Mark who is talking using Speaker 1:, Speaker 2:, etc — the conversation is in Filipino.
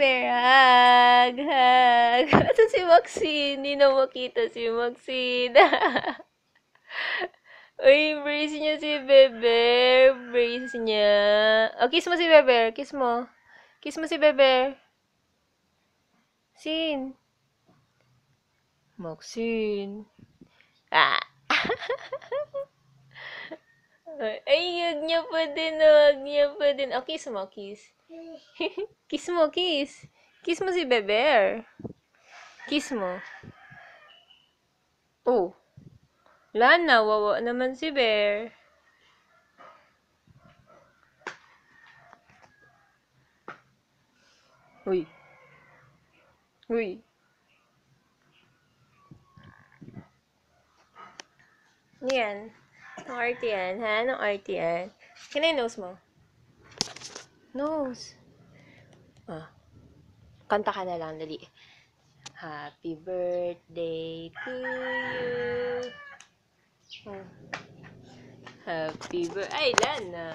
Speaker 1: Bear. Hug, hug. Asan si Maxine? Hindi na makita si Maxine. Uy, brace niya si Beber. Brace niya. Oh, kiss mo si Beber. Kiss mo. Kiss mo si Beber. Sin. Maxine. Ah. Ay, hug niya pa din. Hug niya pa din. Oh, kiss mo. Kiss. Kiss mo. Kiss. Kiss mo si Beber. Kiss mo. Oh. Wala na. Wawa naman si Bear. Uy. Uy. Yan. Anong arte yan, ha? Anong arte yan? Kina yung nose mo? Nose. Ah. Kanta ka na lang, dali. Happy birthday to you. Oh. Happy birthday. Ay, Lana.